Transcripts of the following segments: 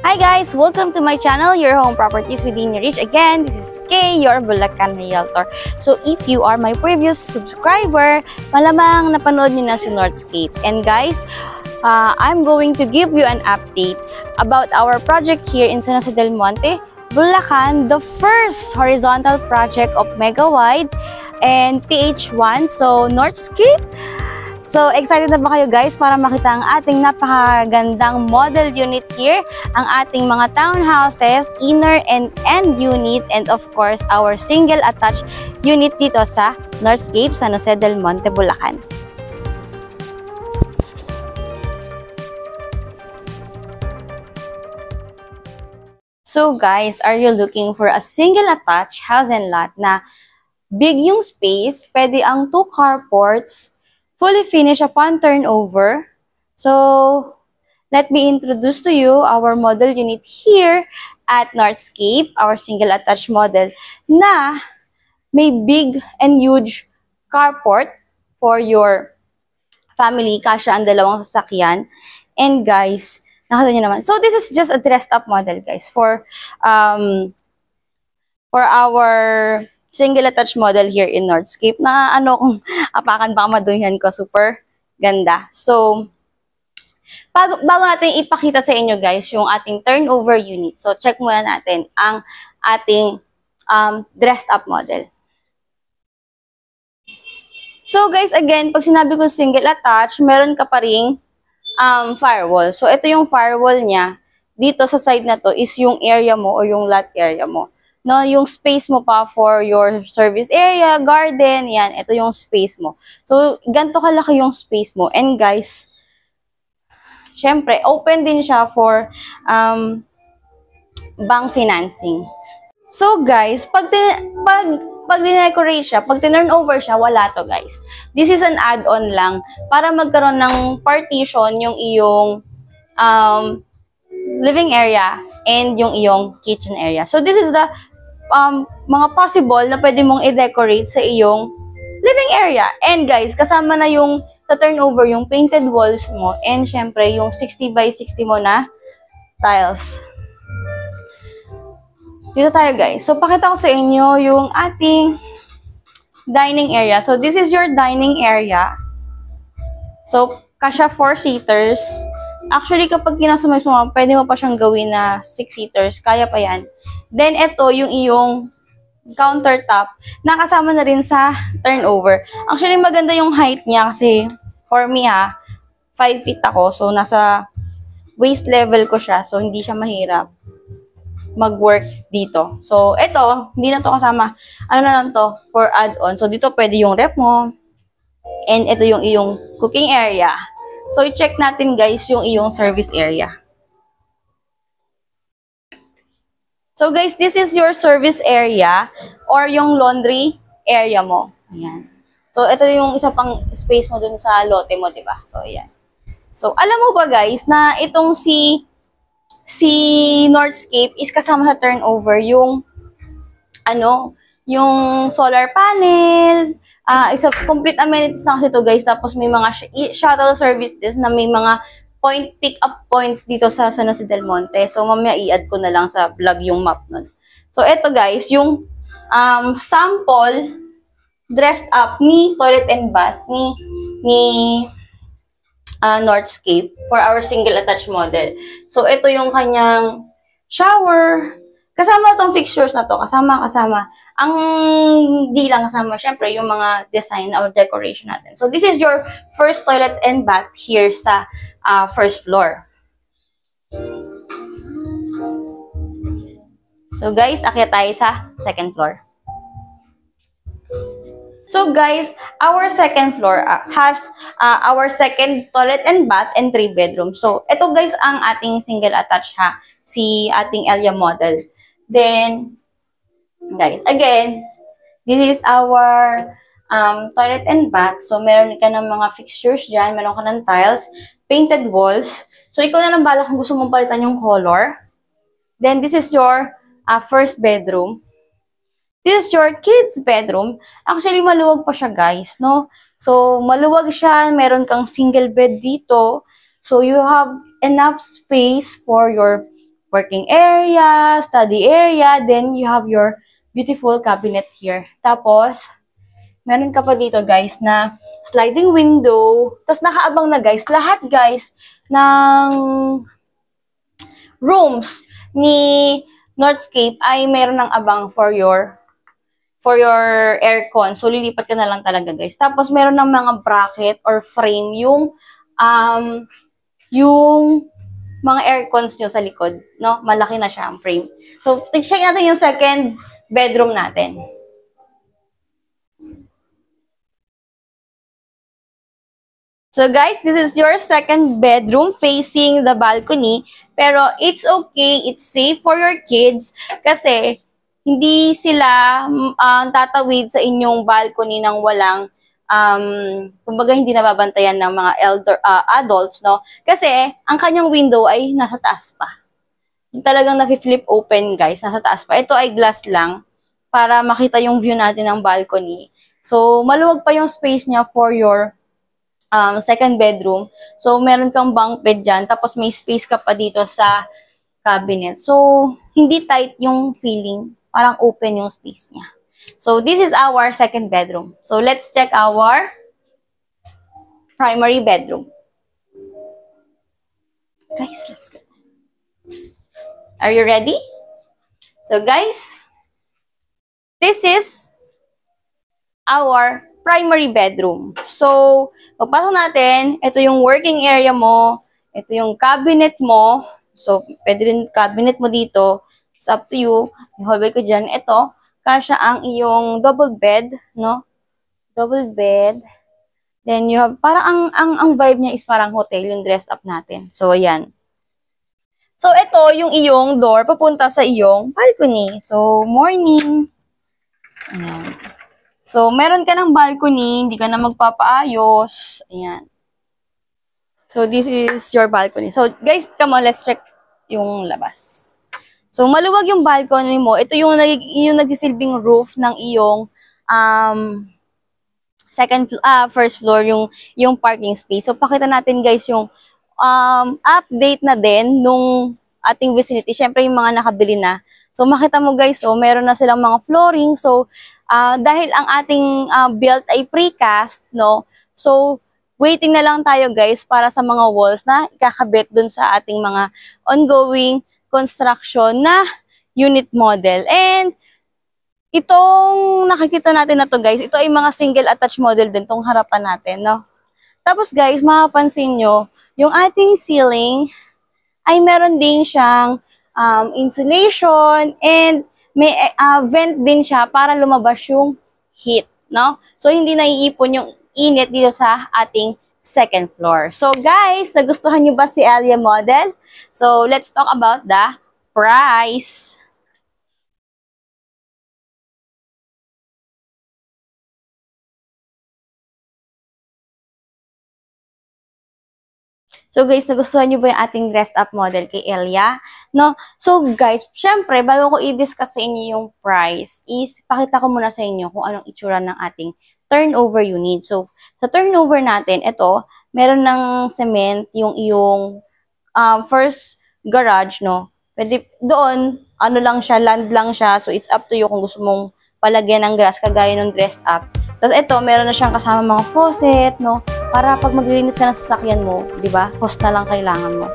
Hi guys! Welcome to my channel, Your Home Properties Within Your Reach. Again, this is Kay, your Bulacan Realtor. So if you are my previous subscriber, malamang napanood nyo na si Northscape. And guys, I'm going to give you an update about our project here in San Jose del Monte, Bulacan, the first horizontal project of Mega Wide and PH1, so Northscape. So, excited na ba kayo guys para makita ang ating napakagandang model unit here, ang ating mga townhouses, inner and end unit, and of course, our single attached unit dito sa Northscape, San Jose del Monte, Bulacan. So guys, are you looking for a single attached house and lot na big yung space, pwede ang 2 carports, fully finished upon turnover? So, let me introduce to you our model unit here at Northscape, our single attached model na may big and huge carport for your family, kasya ang dalawang sasakyan. And guys, nakita nyo naman. So, this is just a dressed up model guys for our single attached model here in Northscape na kung apakan baka maduyan ko, super ganda. So, bago natin ipakita sa inyo guys yung ating turnover unit. So, check muna natin ang ating dressed up model. So, guys, again, pag sinabi ko single attached, meron ka pa ring firewall. So, ito yung firewall niya. Dito sa side na to is yung area mo o yung lot area mo. No, yung space mo pa for your service area, garden, yan, ito yung space mo. So, ganito kalaki yung space mo. And guys, syempre, open din siya for bank financing. So guys, pag dinecorate siya, pag tinurn over siya, wala to guys. This is an add-on lang para magkaroon ng partition yung iyong living area and yung iyong kitchen area. So this is the mga possible na pwede mong i-decorate sa iyong living area. And guys, kasama na yung sa turnover, yung painted walls mo, and syempre yung 60 by 60 mo na tiles. Dito tayo guys. So pakita ko sa inyo yung ating dining area. So this is your dining area. So kasya 4-seaters. Actually, kapag kinasumize mo, pwede mo pa siyang gawin na 6-seaters. Kaya pa yan. Then, ito, yung iyong countertop, nakasama na rin sa turnover. Actually, maganda yung height niya kasi, for me 5 feet ako. So, nasa waist level ko siya. So, hindi siya mahirap mag-work dito. So, ito, hindi na to kasama. Ano na lang to? For add-on. So, dito pwede yung rep mo. And ito yung iyong cooking area. So, i-check natin guys yung iyong service area. So, guys, this is your service area or yung laundry area mo. Ayan. So, ito yung isa pang space mo dun sa lote mo, diba? So, ayan. So, alam mo ba guys na itong si Northscape is kasama sa turnover yung yung solar panel, isa complete amenities na kasi ito guys. Tapos may mga shuttle services na may mga pick up points dito sa San Jose del Monte. So mamaya i-add ko na lang sa vlog yung map nun. So ito guys, yung sample dressed up ni toilet and bath ni Northscape for our single attached model. So ito yung kanyang shower. Kasama itong fixtures na to. Kasama. Ang di lang kasama, syempre, yung mga design or decoration natin. So, this is your first toilet and bath here sa first floor. So, guys, akyat tayo sa second floor. So, guys, our second floor has our second toilet and bath and 3 bedrooms. So, ito, guys, ang ating single attached si ating Elia model. Then, guys, again, this is our toilet and bath. So, meron ka ng mga fixtures dyan. Meron ka ng tiles, painted walls. So, ikaw na lang bala kung gusto mong palitan yung color. Then, this is your first bedroom. This is your kids' bedroom. Actually, maluwag pa siya, guys, no? So, maluwag siya. Meron kang single bed dito. So, you have enough space for your working area, study area, then you have your beautiful cabinet here. Tapos, meron ka pa dito guys na sliding window. Tapos nakaabang na guys, lahat guys ng rooms ni Northscape ay meron ng abang for your aircon. So, lilipat ka na lang talaga, guys. Tapos, meron ng mga bracket or frame yung mga aircons nyo sa likod. No? Malaki na siya ang frame. So, check natin yung second bedroom natin. So guys, this is your second bedroom facing the balcony. Pero it's okay, it's safe for your kids kasi hindi sila tatawid sa inyong balcony ng walang kumbaga hindi nababantayan ng mga adults, no? Kasi ang kanyang window ay nasa taas pa. Yung talagang nafi-flip open, guys, nasa taas pa. Ito ay glass lang para makita yung view natin ng balcony. So, maluwag pa yung space niya for your second bedroom. So, meron kang bunk bed dyan. Tapos, may space ka pa dito sa cabinet. So, hindi tight yung feeling. Parang open yung space niya. So, this is our second bedroom. So, let's check our primary bedroom. Guys, let's go. Are you ready? So, guys, this is our primary bedroom. So, pagpasok natin, ito yung working area mo, ito yung cabinet mo. So, pwede rin cabinet mo dito. It's up to you. Yung hallway ko dyan. Ito, kasya ang iyong double bed, no? Double bed. Then, you have, parang ang vibe niya is parang hotel, yung dressed up natin. So, ayan. So, ito yung iyong door papunta sa iyong balcony. So, morning. Ayan. So, meron ka ng balcony, hindi ka na magpapaayos. Ayan. So, this is your balcony. So, guys, come on, let's check yung labas. So, maluwag yung balcony mo. Ito yung nagsisilbing roof ng iyong first floor, yung parking space. So, pakita natin, guys, yung update na din nung ating vicinity. Siyempre, yung mga nakabili na. So, makita mo, guys, so, meron na silang mga flooring. So, dahil ang ating built ay precast, no? So, waiting na lang tayo guys para sa mga walls na ikakabit dun sa ating mga ongoing construction na unit model. And, itong nakikita natin na to guys, ito ay mga single attached model din, tong harapan natin, no? Tapos guys, mapapansin nyo, yung ating ceiling ay meron din siyang insulation and may vent din siya para lumabas yung heat, no? So, hindi naiipon yung init dito sa ating second floor. So, guys, nagustuhan nyo ba si Elia model? So, let's talk about the price. So guys, nagustuhan nyo ba yung ating dressed up model kay Elia? No? So guys, syempre, bago ko i-discuss sa inyo yung price, is pakita ko muna sa inyo kung anong itsura ng ating turnover unit. So, sa turnover natin, ito, meron ng cement yung iyong first garage, no? Pwede, doon, ano lang siya, land lang siya. So, it's up to you kung gusto mong palagyan ng grass kagaya ng dressed up. Tapos ito, meron na siyang kasama mga faucet, no? Para pag maglilinis ka ng sasakyan mo, di ba? Hose na lang kailangan mo.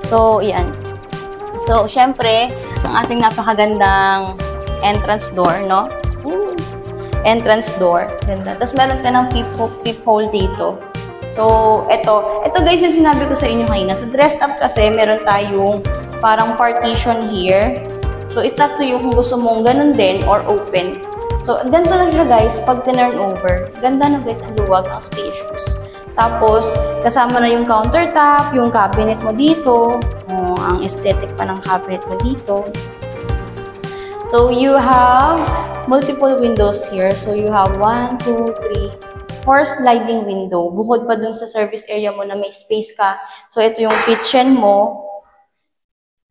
So, yan. So, syempre, ang ating napakagandang entrance door, no? Entrance door. Ganda. Tapos meron ka ng peephole dito. So, ito guys yung sinabi ko sa inyo kanina. Sa dressed up kasi, meron tayong parang partition here. So, it's up to you kung gusto mong ganun din or open. So, ganito na siya guys, pag tinurn over. Ganda na guys, ang luwag, ang spacious. Tapos, kasama na yung countertop, yung cabinet mo dito. Ang aesthetic pa ng cabinet mo dito. So, you have multiple windows here. So, you have 1, 2, 3, 4 sliding window. Bukod pa dun sa service area mo na may space ka. So, ito yung kitchen mo.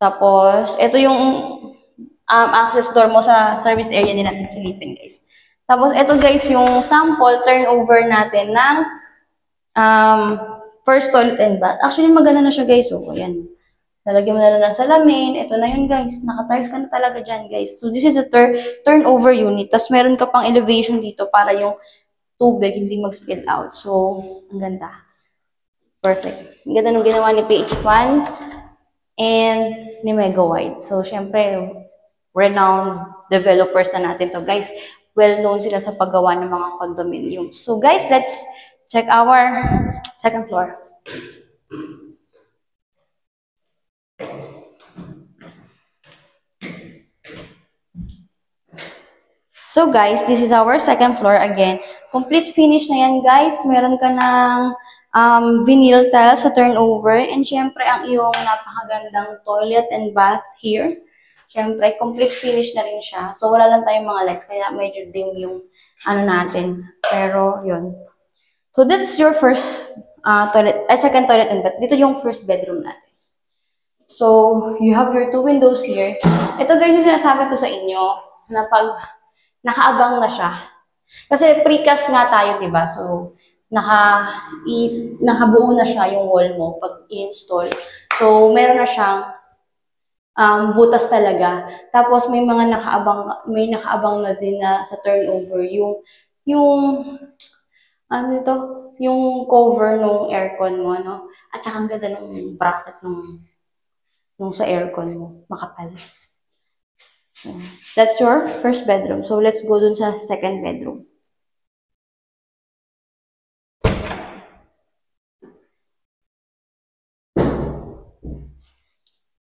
Tapos, ito yung access door mo sa service area din natin silipin, guys. Tapos, ito guys, yung sample turnover natin ng first toilet and bath. Actually, maganda na siya, guys. So, ayan. Lalagyan mo na lang ng salamin. Ito na yun, guys. Nakatiles ka na talaga dyan, guys. So, this is a turnover unit. Tapos, meron ka pang elevation dito para yung tubig hindi mag-spill out. So, ang ganda. Perfect. Ang ganda nung ginawa ni PH1 and ni Mega White. So, syempre, renowned developers na natin to, guys. Well-known sila sa paggawa ng mga condominiums. So, guys, let's check our second floor. So guys, this is our second floor again. Complete finish na yan, guys. Meron ka ng vinyl tiles sa turnover. And syempre, ang iyong napakagandang toilet and bath here. Syempre, complete finish na rin siya. So wala lang tayong mga lights, kaya medyo dim yung ano natin. Pero yun. So that's your first second toilet and bath. Dito yung first bedroom natin. So, you have your 2 windows here. Ito guys yung sinasabi ko sa inyo na pag nakaabang na siya. Kasi precast nga tayo, di ba? So, nakabuo na siya yung wall mo pag i-install. So, meron na siyang butas talaga. Tapos, may nakaabang na din na sa turnover. Ano ito? Yung cover ng aircon mo, no? At saka ang ganda ng bracket nung sa aircon mo. Makapal. So, that's your first bedroom. So, let's go dun sa second bedroom.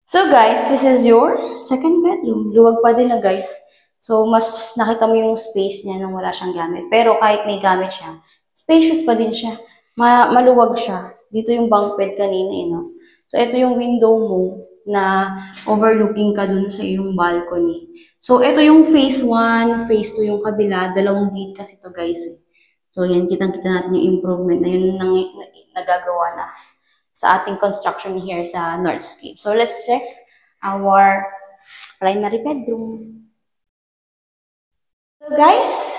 So, guys, this is your second bedroom. Luwag pa din na, guys. So, mas nakita mo yung space niya nung wala siyang gamit. Pero kahit may gamit siya, spacious pa din siya. Maluwag siya. Dito yung bunk bed kanina, no? So, ito yung window mo na overlooking ka dun sa iyong balcony. So, ito yung phase 1, phase 2 yung kabila. Dalawang gate kasi to, guys. So, yan, kitang-kita natin yung improvement na yun nagagawa na sa ating construction here sa Northscape. So, let's check our primary bedroom. So, guys,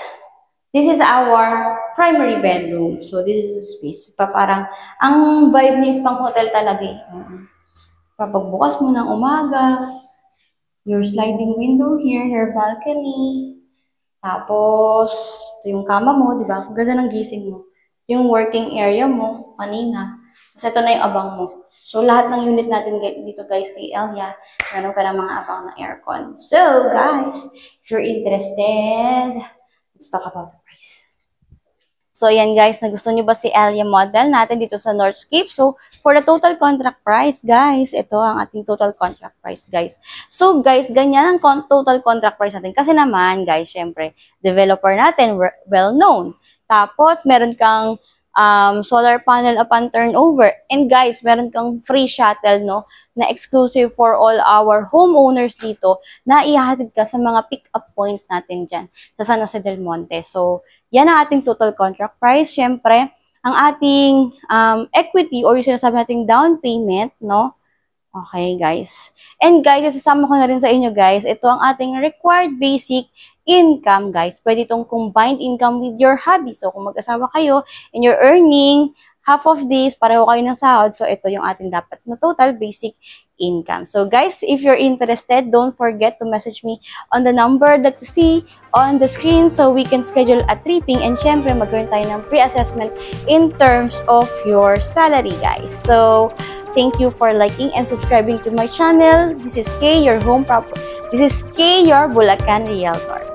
this is our primary bedroom. So, this is the space. Parang, ang vibe niya is pang hotel talaga eh. Pagbukas mo ng umaga, your sliding window here, your balcony. Tapos, ito yung kama mo, di ba? Ang ganda ng gising mo. Ito yung working area mo kanina. Kasi ito na yung abang mo. So, lahat ng unit natin dito, guys, kay Elia, meron ka ng mga abang na aircon. So, guys, if you're interested, let's talk about the price. So, yan guys, nagustuhan nyo ba si Elia model natin dito sa Northscape? So, for the total contract price, guys, ito ang ating total contract price, guys. So, guys, ganyan ang total contract price natin. Kasi naman, guys, syempre, developer natin, well-known. Tapos, meron kang solar panel upon turnover. And guys, meron kang free shuttle, no, na exclusive for all our homeowners dito na ihahatid ka sa mga pick-up points natin dyan sa San Jose del Monte. So, yan ang ating total contract price. Siyempre, ang ating equity or yung sinasabi nating down payment, no? Okay, guys. And guys, sasama ko na rin sa inyo, guys. Ito ang ating required basic income, guys. Pwede itong combined income with your hobby. So, kung mag-asawa kayo and you're earning half of this, pareho kayo ng sahod. So, ito yung ating dapat na total basic income. So, guys, if you're interested, don't forget to message me on the number that you see on the screen so we can schedule a tripping and syempre, magkaroon tayo ng pre-assessment in terms of your salary, guys. So, thank you for liking and subscribing to my channel. This is Kay, your Bulacan Realtor.